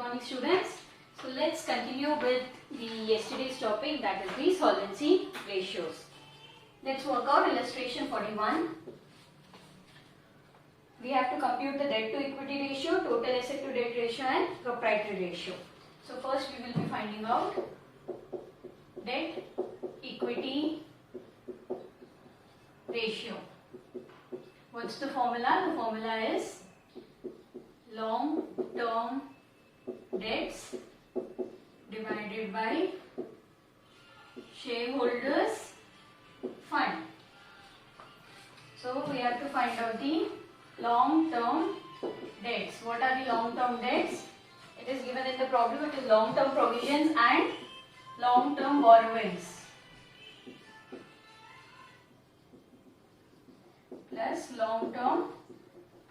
morning students. So let's continue with the yesterday's topic, that is the solvency ratios. Let's work out illustration 41. We have to compute the debt to equity ratio, total asset to debt ratio and proprietary ratio. So first we will be finding out debt equity ratio. What's the formula? The formula is long term debts divided by shareholders fund. So we have to find out the long term debts. What are the long term debts? It is given in the problem. It is long term provisions and long term borrowings plus long term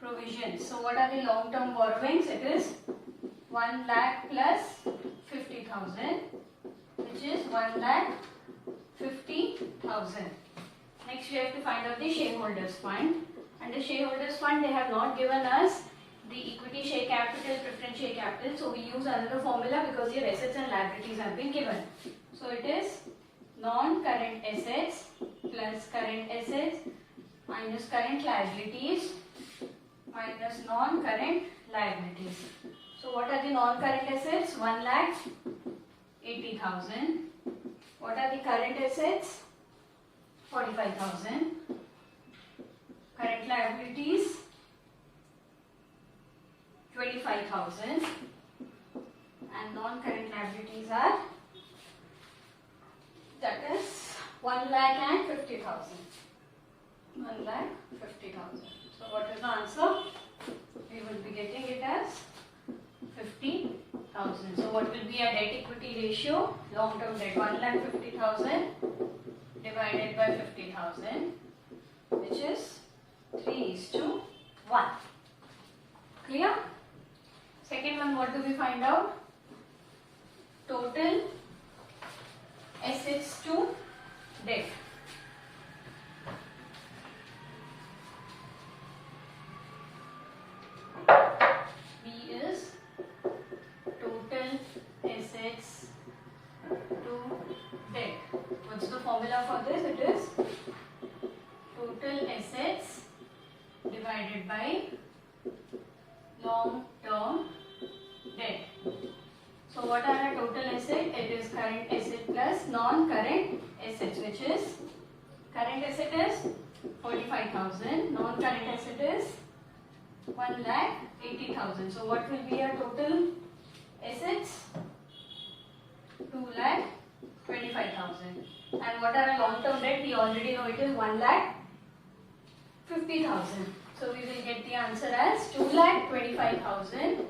provisions. So what are the long term borrowings? It is 1 lakh plus 50,000, which is 1,50,000. Next we have to find out the shareholders fund. Under shareholders fund they have not given us the equity share capital, preference share capital. So we use another formula because your assets and liabilities have been given. So it is non-current assets plus current assets minus current liabilities minus non-current liabilities. So what are the non-current assets? 1,80,000. What are the current assets? 45,000. Current liabilities 25,000 and non-current liabilities are, that is 1,50,000. 1,50,000. So what is the answer? We will be getting it as 50,000. So what will be our debt equity ratio? Long term debt 1,50,000 divided by 50,000, which is 3:1. Clear? Second one, what do we find out? Total assets to debt. B is total assets to debt. What's the formula for this? It is total assets divided by long term debt. So what are our total assets? It is current asset plus non-current assets, which is current asset is 45,000, non-current asset is 1,80,000. So what will be our total assets? 2,25,000. And what are our long-term debt? We already know it is 1,50,000. So we will get the answer as 2,25,000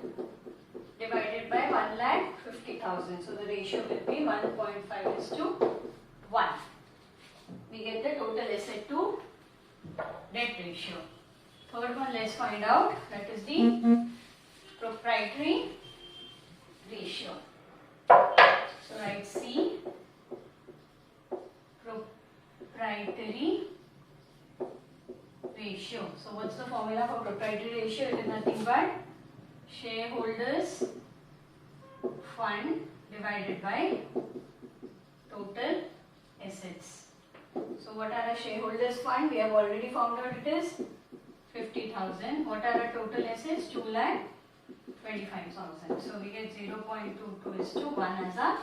divided by 1,50,000. So the ratio will be 1.5:1. We get the total asset to debt ratio. Third one, let's find out, that is the proprietary ratio. So write C, proprietary ratio. So what's the formula for proprietary ratio? It is nothing but shareholders fund divided by total assets. So what are our shareholders fund? We have already found out it is 50,000. What are our total assets? 2,25,000. So we get 0.22:1 as a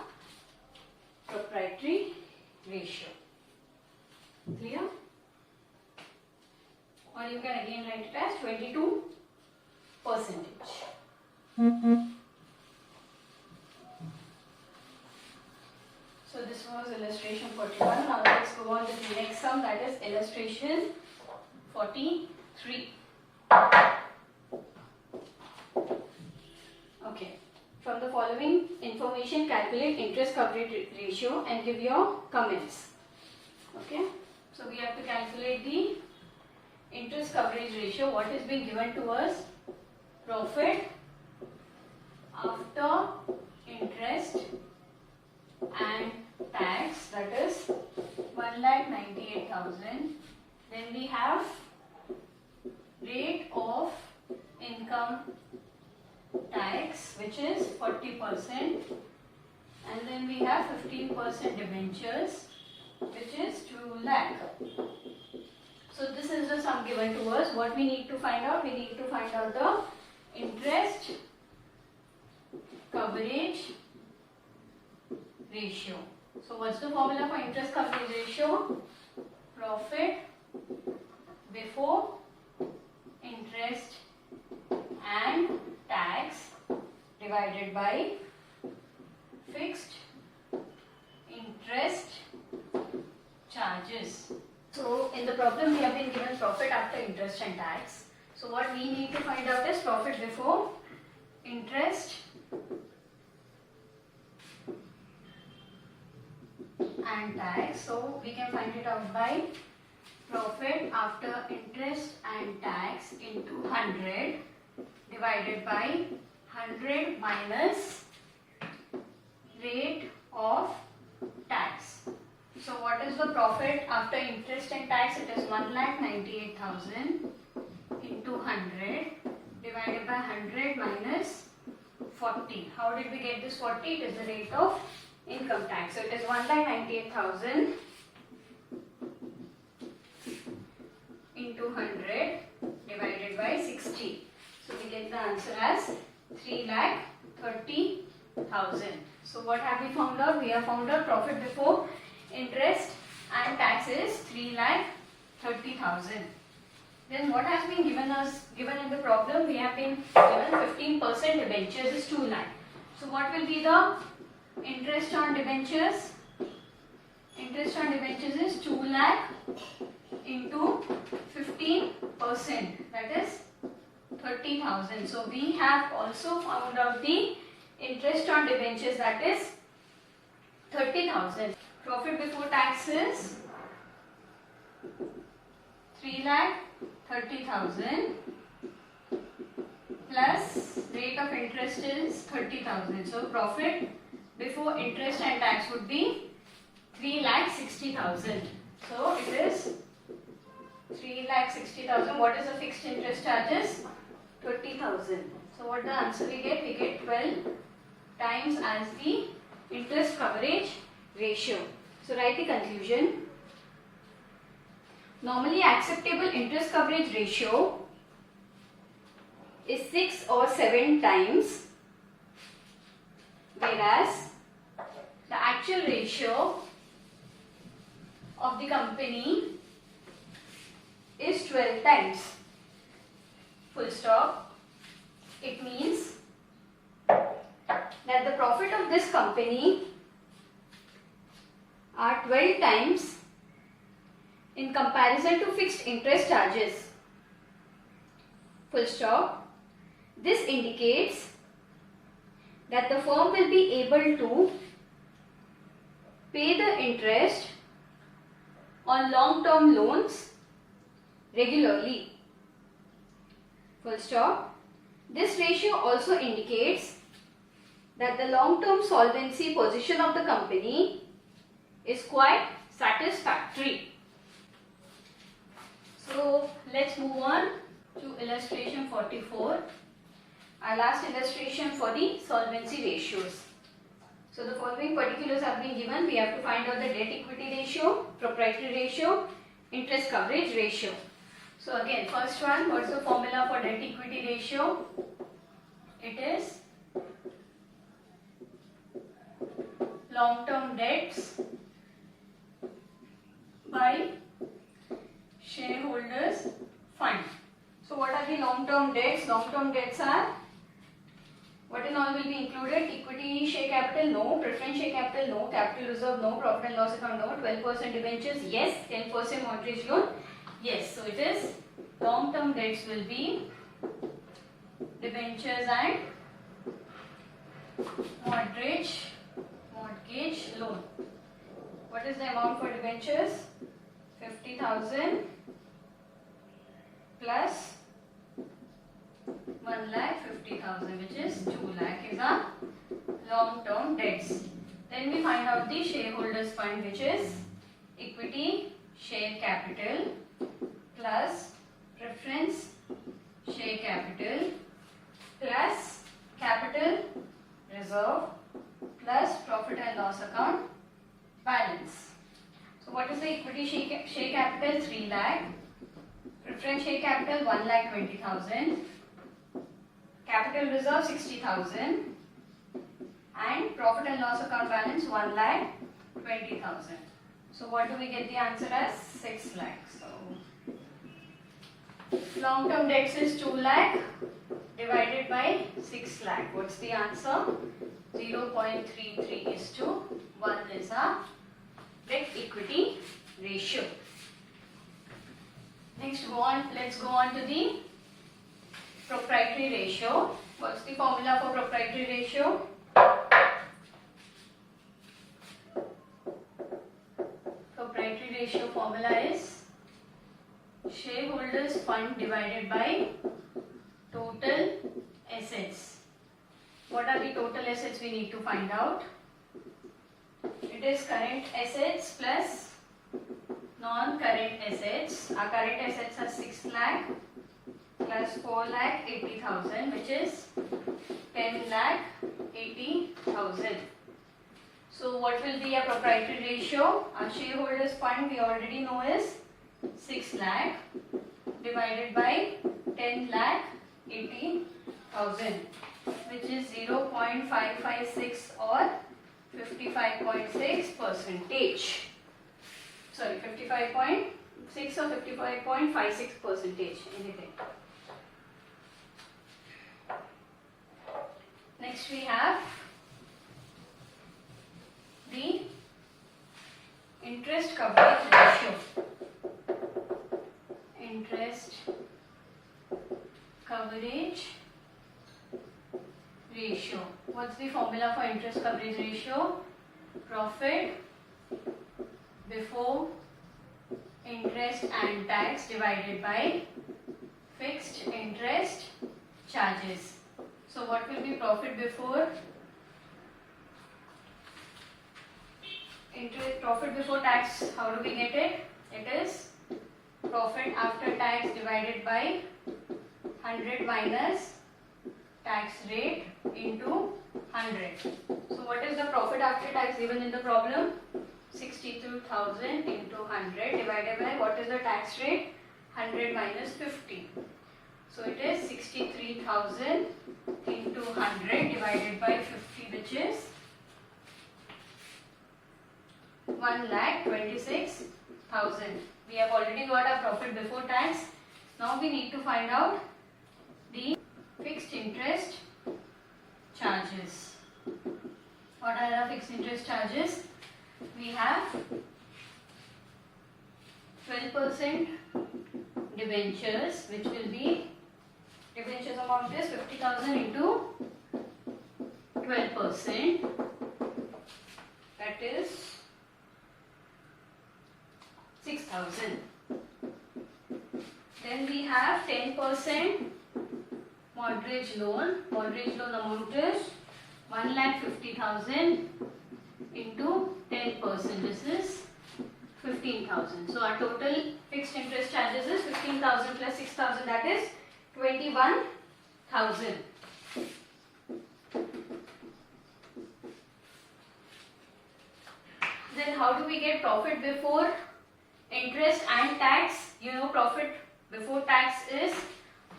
proprietary ratio. Clear? Or you can again write it as 22%. So this was illustration 41. Now let's go on to the next sum, that is illustration 43. Okay. From the following information, calculate interest coverage ratio and give your comments. Okay. So we have to calculate the interest coverage ratio. What is being given to us? Profit after interest and tax, that is 1,98,000. Then we have rate of income tax tax, which is 40%, and then we have 15% debentures, which is 2 lakh. So this is the sum given to us. What we need to find out? We need to find out the interest coverage ratio. So what's the formula for interest coverage ratio? Profit before interest and tax divided by fixed interest charges. So in the problem we have been given profit after interest and tax. So what we need to find out is profit before interest and tax. So we can find it out by profit after interest and tax into 100 divided by 100 minus rate of tax. So what is the profit after interest and tax? It is 1,98,000 into 100 divided by 100 minus 40. How did we get this 40? It is the rate of income tax. So it is 1,98,000 into 100 divided by 60. So we get the answer as 3,30,000. So what have we found out? We have found out profit before interest and tax is 3,30,000. Then what has been given in the problem? We have been given 15% debentures is 2 lakh. So what will be the interest on debentures? Interest on debentures is 2 lakh into 15%, that is 30,000. So we have also found out the interest on debentures, that is 30,000. Profit before tax is 3,30,000 plus rate of interest is 30,000. So profit before interest and tax would be 3,60,000. So it is 3,60,000. What is the fixed interest charges? 30,000. So what the answer we get? We get 12 times as the interest coverage ratio. So write the conclusion. Normally acceptable interest coverage ratio is 6 or 7 times, whereas the actual ratio of the company is 12 times. Full stop. It means that the profit of this company are 12 times in comparison to fixed interest charges. Full stop. This indicates that the firm will be able to pay the interest on long-term loans regularly. Full stop. This ratio also indicates that the long-term solvency position of the company is quite satisfactory. So let's move on to illustration 44. Our last illustration for the solvency ratios. So the following particulars have been given. We have to find out the debt equity ratio, proprietary ratio, interest coverage ratio. So again, first one, what's the formula for debt equity ratio? It is long-term debts by shareholders fund. So what are the long-term debts? Long-term debts are, what in all will be included? Equity share capital, no. Preference share capital, no. Capital reserve, no. Profit and loss account, no. 12% debentures, yes. 10% mortgage loan, yes. So it is long-term debts will be debentures and mortgage loan. What is the amount for debentures? 50,000 plus 1,50,000, which is 2 lakh, is our long-term debts. Then we find out the shareholders fund, which is equity share capital plus preference share capital plus capital reserve plus profit and loss account balance. So what is the equity share capital? 3 lakh. Preference share capital 1,20,000. Capital reserve 60,000. And profit and loss account balance 1,20,000. So what do we get the answer as? 6 lakh. So long term debts is 2 lakh divided by 6 lakh. What's the answer? 0.33:1 is our debt equity ratio. Next, let's go on to the proprietary ratio. What's the formula for proprietary ratio? Proprietary ratio formula is shareholders fund divided by total assets. What are the total assets we need to find out? It is current assets plus non-current assets. Our current assets are 6 lakh plus 4,80,000, which is 10,80,000. So what will be a proprietary ratio? Our shareholders fund we already know is 6 lakh divided by 10,80,000, which is 0.556 or 55.6%. Sorry, 55.6 or 55.56%, anything. Next we have the interest coverage ratio. Interest coverage ratio. What's the formula for interest coverage ratio? Profit before interest and tax divided by fixed interest charges. So what will be profit before profit before tax? How do we get it? It is profit after tax divided by 100 minus tax rate into 100. So what is the profit after tax given in the problem? 62,000 into 100 divided by what is the tax rate? 100 minus 50. So it is 63,000 into 100 divided by 50, which is 1,26,000. We have already got our profit before tax. Now we need to find out the fixed interest charges. What are the fixed interest charges? We have 12% debentures, which will be debentures amount is 50,000 into 12%, that is 6,000. Then we have 10% mortgage loan. Mortgage loan amount is 1,50,000 into 10%. This is 15,000. So our total fixed interest charges is 15,000 plus 6,000, that is 21,000. Then how do we get profit before interest and tax? You know, profit before tax is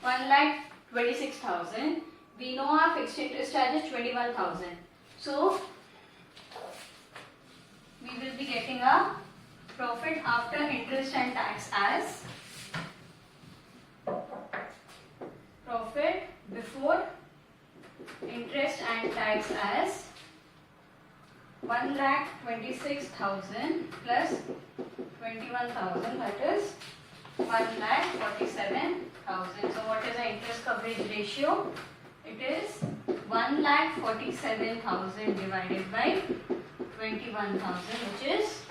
1,26,000. We know our fixed interest charge is 21,000. So we will be getting a profit after interest and tax as profit before interest and tax as 1,26,000 plus 21,000, that is 1,47,000. So what is the interest coverage ratio? It is 1,47,000 divided by 21,000, which is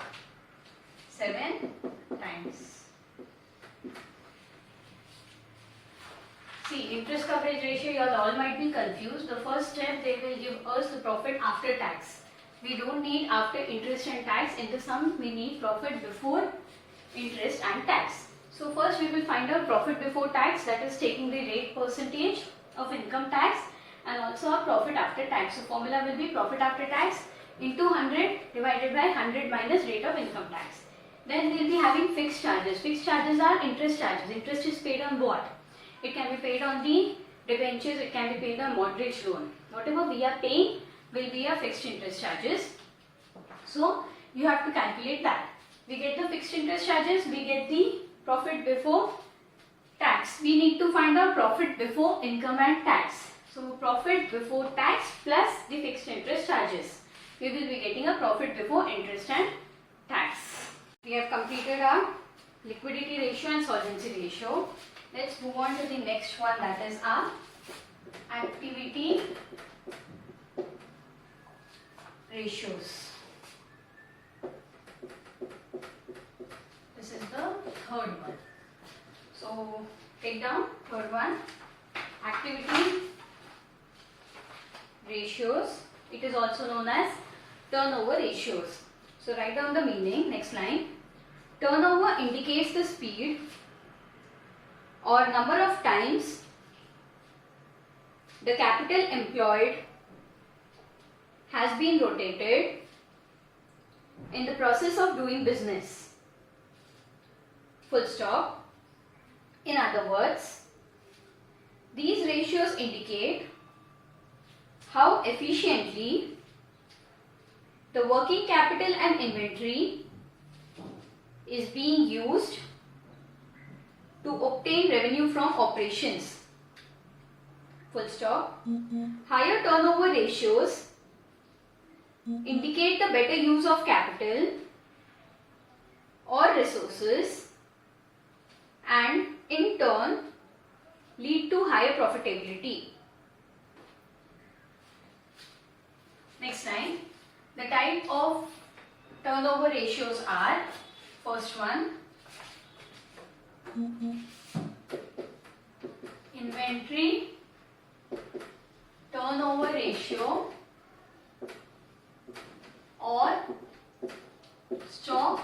7 times. See, interest coverage ratio, you all might be confused. The first step, they will give us the profit after tax. We don't need after interest and tax in the sum, we need profit before interest and tax. So first we will find out profit before tax, that is taking the rate percentage of income tax, and also our profit after tax. So formula will be profit after tax into 100 divided by 100 minus rate of income tax. Then we will be having fixed charges. Fixed charges are interest charges. Interest is paid on what? It can be paid on the debentures, it can be paid on mortgage loan. Whatever we are paying will be our fixed interest charges. So you have to calculate that. We get the fixed interest charges, we get the profit before tax. We need to find out profit before income and tax. So profit before tax plus the fixed interest charges. We will be getting a profit before interest and tax. We have completed our liquidity ratio and solvency ratio. Let's move on to the next one, that is our activity ratios. This is the third one. So take down third one, activity ratios. It is also known as turnover ratios. So write down the meaning. Next line. Turnover indicates the speed or number of times the capital employed has been rotated in the process of doing business. Full stop. In other words, these ratios indicate how efficiently the working capital and inventory is being used to obtain revenue from operations. Full stop. Higher turnover ratios indicate the better use of capital or resources and in turn lead to higher profitability. Next line. The type of turnover ratios are, first one, inventory turnover ratio or stock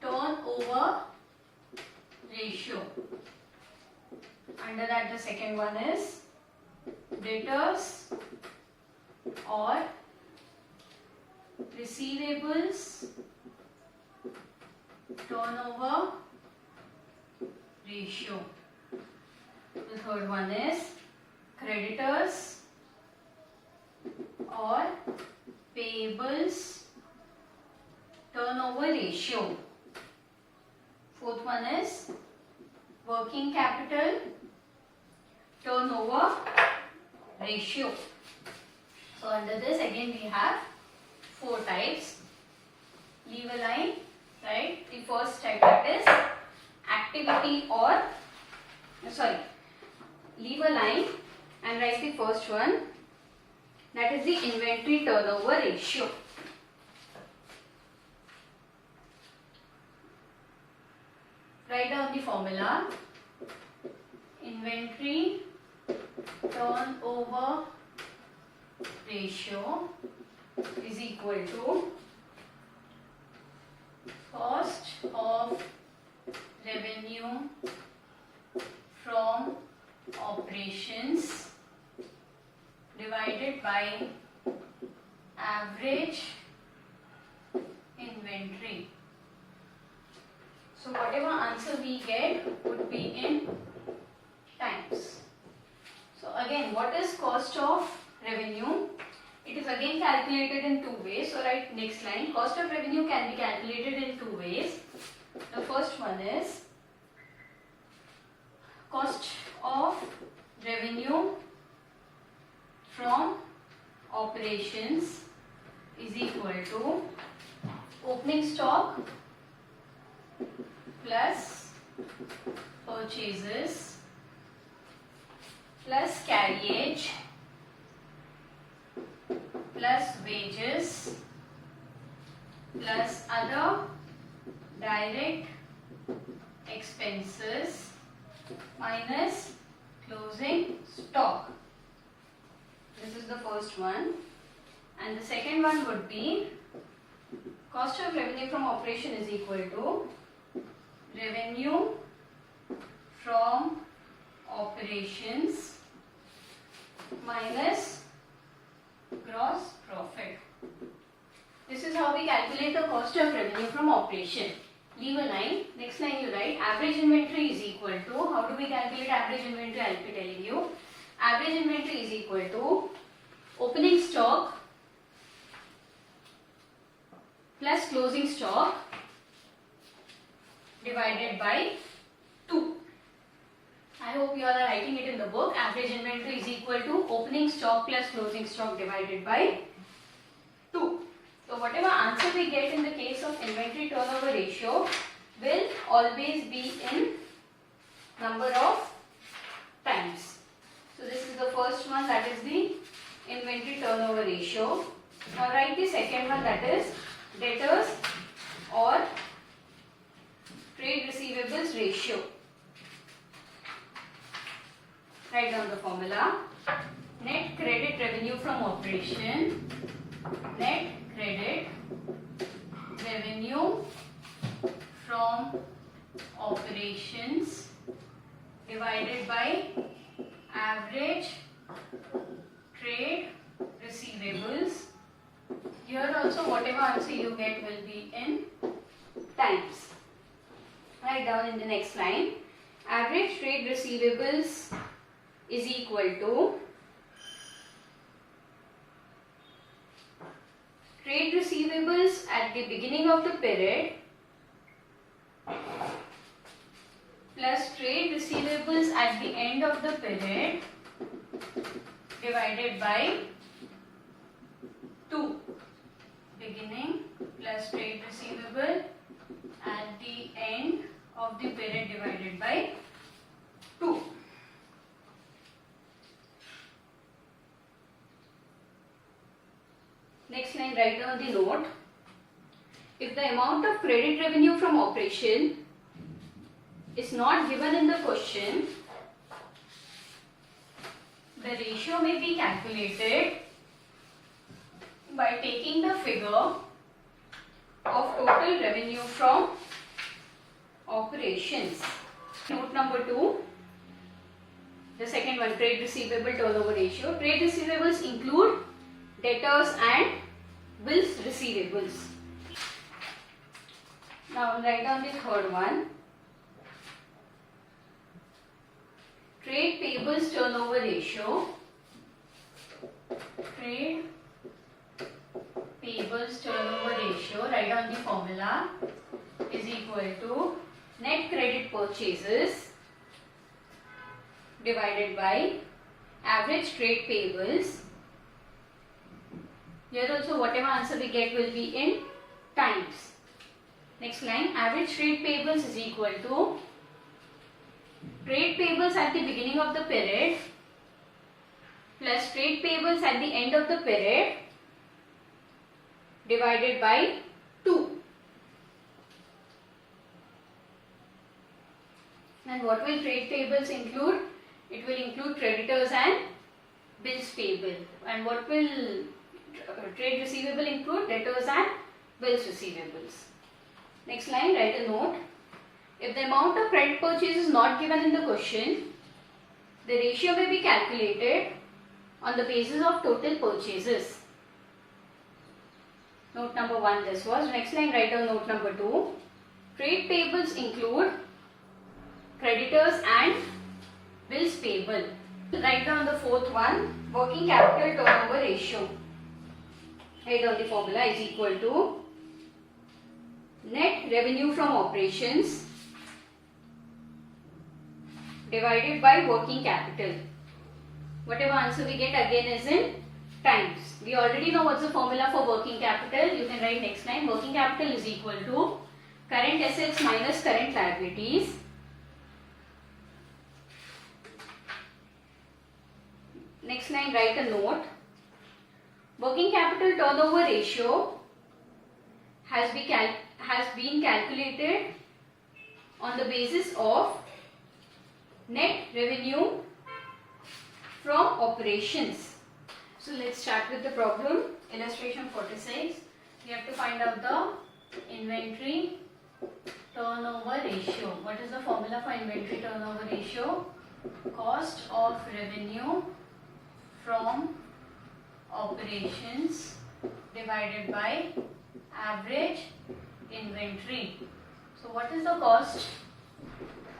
turnover ratio. Under that, the second one is debtors or receivables turnover ratio. The third one is creditors or payables turnover ratio. Fourth one is working capital turnover ratio. So under this again we have 4 types. Leave a line, right? The first type, that is activity or leave a line and write the first one, that is the inventory turnover ratio. Write down the formula. Inventory turnover ratio is equal to cost of revenue from operations divided by average inventory. So whatever answer we get would be in times. So again, what is cost of revenue? It is again calculated in 2 ways. So write next line. Cost of revenue can be calculated in 2 ways. The first one is cost of revenue from operations is equal to opening stock plus purchases plus carriage plus wages plus other direct expenses minus closing stock. This is the first one. And the second one would be cost of revenue from operation is equal to revenue from operations minus gross profit. This is how we calculate the cost of revenue from operation. Leave a line. Next line you write average inventory is equal to, how do we calculate average inventory? I will be telling you. Average inventory is equal to opening stock plus closing stock divided by 2. I hope you all are writing it in the book. Average inventory is equal to opening stock plus closing stock divided by 2. So whatever answer we get in the case of inventory turnover ratio will always be in number of times. So this is the first one, that is the inventory turnover ratio. Now write the second one, that is debtors or trade receivables ratio. Write down the formula. Net credit revenue from operation. Net credit revenue from operations divided by average trade receivables. Here also whatever answer you get will be in times. Write down in the next line. Average trade receivables is equal to trade receivables at the beginning of the period plus trade receivables at the end of the period divided by 2. Beginning plus trade receivable at the end of the period divided by 2. Next line, write down the note. If the amount of credit revenue from operation is not given in the question, the ratio may be calculated by taking the figure of total revenue from operations. Note number 2, the second one, trade receivable turnover ratio. Trade receivables include debtors and bills receivables. Now write down the third one. Trade payables turnover ratio. Trade payables turnover ratio, write down the formula, is equal to net credit purchases divided by average trade payables. Here also whatever answer we get will be in times. Next line, average trade payables is equal to trade payables at the beginning of the period plus trade payables at the end of the period divided by 2. And what will trade payables include? It will include creditors and bills payable. And what will trade receivable include? Debtors and bills receivables. Next line, write a note. If the amount of credit purchase is not given in the question, the ratio may be calculated on the basis of total purchases. Note number 1 this was. Next line, write down note number 2. Trade payables include creditors and bills payable. Write down the fourth one, working capital turnover ratio. Write down the formula is equal to net revenue from operations divided by working capital. Whatever answer we get again is in times. We already know what's the formula for working capital. You can write next line. Working capital is equal to current assets minus current liabilities next line, write a note. Working capital turnover ratio has been calculated on the basis of net revenue from operations. So let's start with the problem. Illustration 46. We have to find out the inventory turnover ratio. What is the formula for inventory turnover ratio? Cost of revenue from operations divided by average inventory. So what is the cost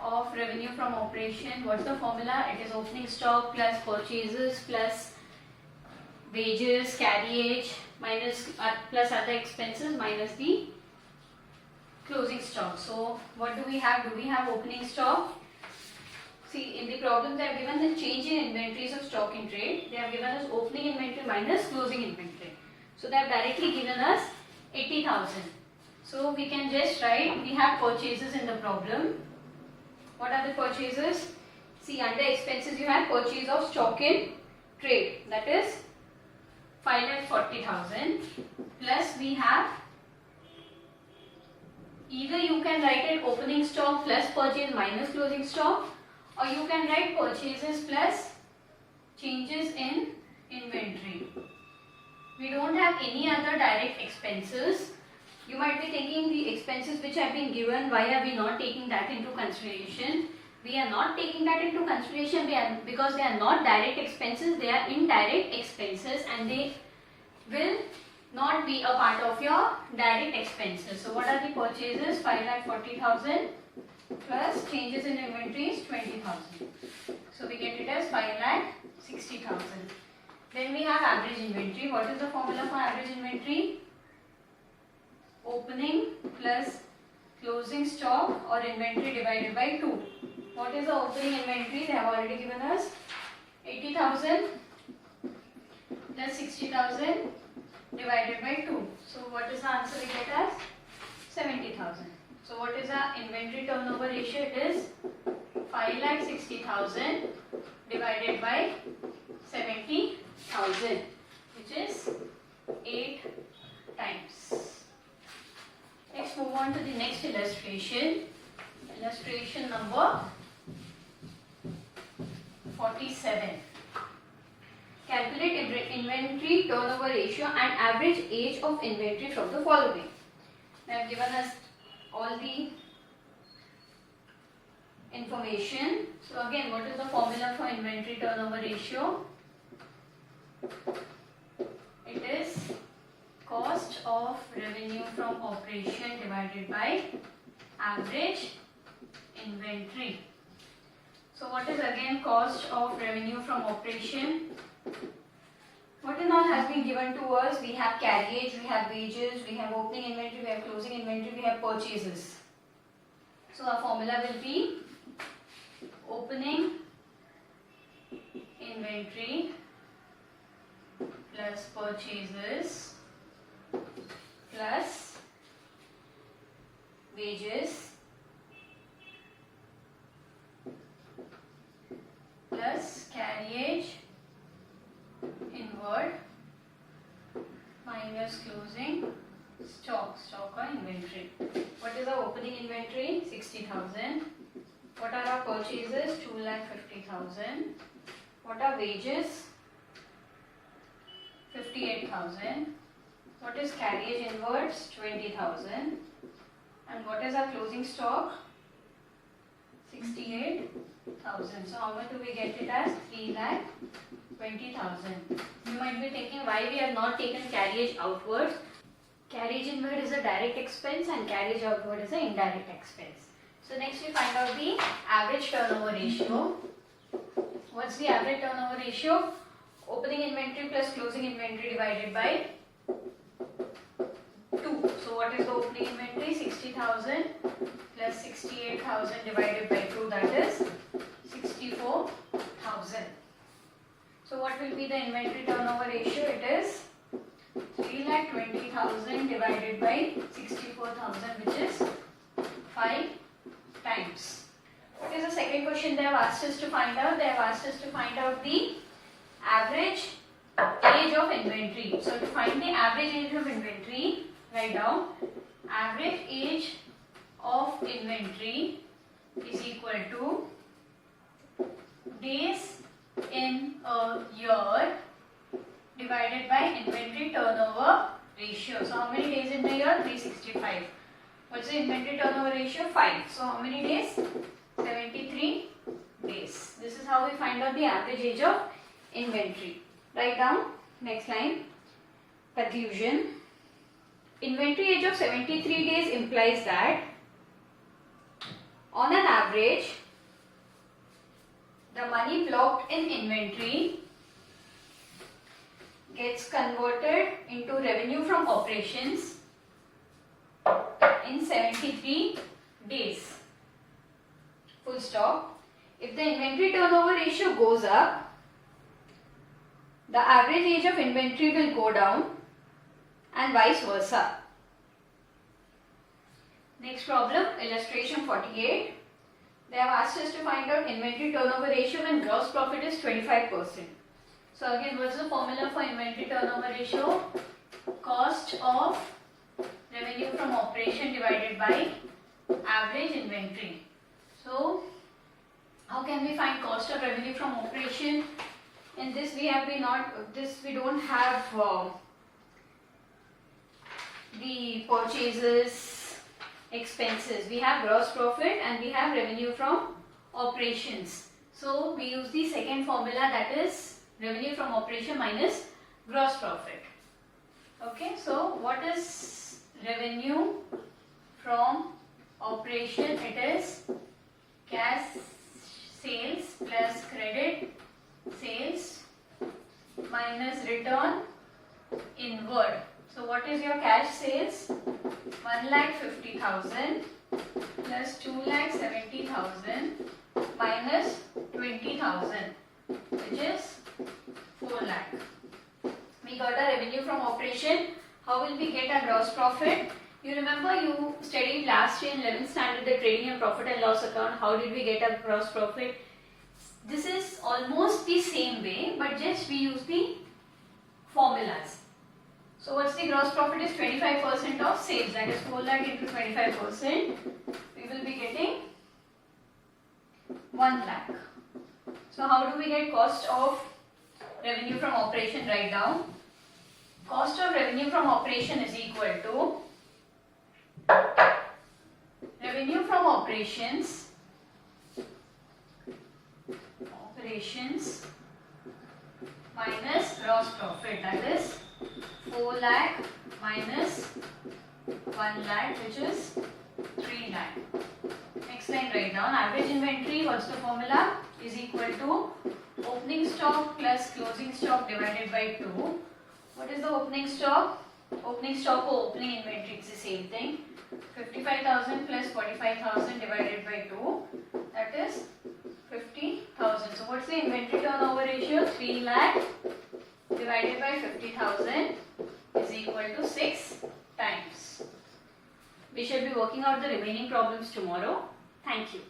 of revenue from operation? What's the formula? It is opening stock plus purchases plus wages, carriage minus plus other expenses minus the closing stock. So what do we have? Do we have opening stock? See, in the problem they have given the change in inventories of stock in trade. They have given us opening inventory minus closing inventory. So they have directly given us 80,000. So we can just write, we have purchases in the problem. What are the purchases? See, under expenses you have purchase of stock in trade, that is 5,40,000, plus we have, either you can write it opening stock plus purchase minus closing stock, or you can write purchases plus changes in inventory. We don't have any other direct expenses. You might be thinking the expenses which have been given, why are we not taking that into consideration? We are not taking that into consideration because they are not direct expenses, they are indirect expenses and they will not be a part of your direct expenses. So what are the purchases? 5,40,000 plus changes in inventories 20,000. So we get it as 5,60,000. Then we have average inventory. What is the formula for average inventory? Opening plus closing stock or inventory divided by 2. What is the opening inventory? They have already given us 80,000 plus 60,000 divided by 2. So what is the answer we get as? 70,000. So what is our inventory turnover ratio? It is 5,60,000 divided by 70,000, which is 8 times. Let's move on to the next illustration. Illustration number 47. Calculate inventory turnover ratio and average age of inventory from the following. They have given us all the information. So again, what is the formula for inventory turnover ratio? It is cost of revenue from operation divided by average inventory. So what is again cost of revenue from operation? What and all has been given to us? We have carriage, we have wages, we have opening inventory, we have closing inventory, we have purchases. So our formula will be opening inventory plus purchases plus wages plus carriage inward minus closing stock or inventory. What is our opening inventory? 60,000. What are our purchases? 2,50,000. What are wages? 58,000. What is carriage inwards? 20,000. And what is our closing stock? 68,000. So how much do we get it as? 3,20,000. You might be thinking why we have not taken carriage outwards. Carriage inward is a direct expense and carriage outward is an indirect expense. So next we find out the average turnover ratio. What's the average turnover ratio? Opening inventory plus closing inventory divided by 2. So what is the opening inventory? 60,000 plus 68,000 divided by 2, that is 64,000. So what will be the inventory turnover ratio? It is 3,20,000 divided by 64,000, which is 5 times. What is the second question they have asked us to find out? They have asked us to find out the average age of inventory. So to find the average age of inventory, write down average age of inventory is equal to days in a year divided by inventory turnover ratio. So how many days in the year? 365. What's the inventory turnover ratio? 5. So how many days? 73 days. This is how we find out the average age of inventory. Write down next line. Conclusion. Inventory age of 73 days implies that on an average the money blocked in inventory gets converted into revenue from operations in 73 days. Full stop. If the inventory turnover ratio goes up, the average age of inventory will go down and vice versa. Next problem, illustration 48. They have asked us to find out inventory turnover ratio when gross profit is 25%. So again, what's the formula for inventory turnover ratio? Cost of revenue from operation divided by average inventory. So how can we find cost of revenue from operation? In this we don't have the purchases, expenses. We have gross profit and we have revenue from operations. So we use the second formula, that is revenue from operation minus gross profit. Okay, so what is revenue from operation? It is cash sales plus credit sales minus return inward. So what is your cash sales? 1,50,000 plus 2,70,000 minus 20,000, which is 4 lakh. We got a revenue from operation. How will we get a gross profit? You remember you studied last year in 11th standard the trading and profit and loss account. How did we get a gross profit? This is almost the same way, but just we use the formulas. So what's the gross profit is 25% of sales, that is 4 lakh into 25%. We will be getting 1 lakh. So how do we get cost of revenue from operation? Write down. Cost of revenue from operation is equal to revenue from operations minus gross profit, that is 4 lakh minus 1 lakh, which is 3 lakh. Next line, write down. Average inventory, what's the formula? Is equal to opening stock plus closing stock divided by 2. What is the opening stock? Opening stock or opening inventory is the same thing. 55,000 plus 45,000 divided by 2, that is 50,000. So what's the inventory turnover ratio? 3 lakh divided by 50,000 is equal to 6 times. We shall be working out the remaining problems tomorrow. Thank you.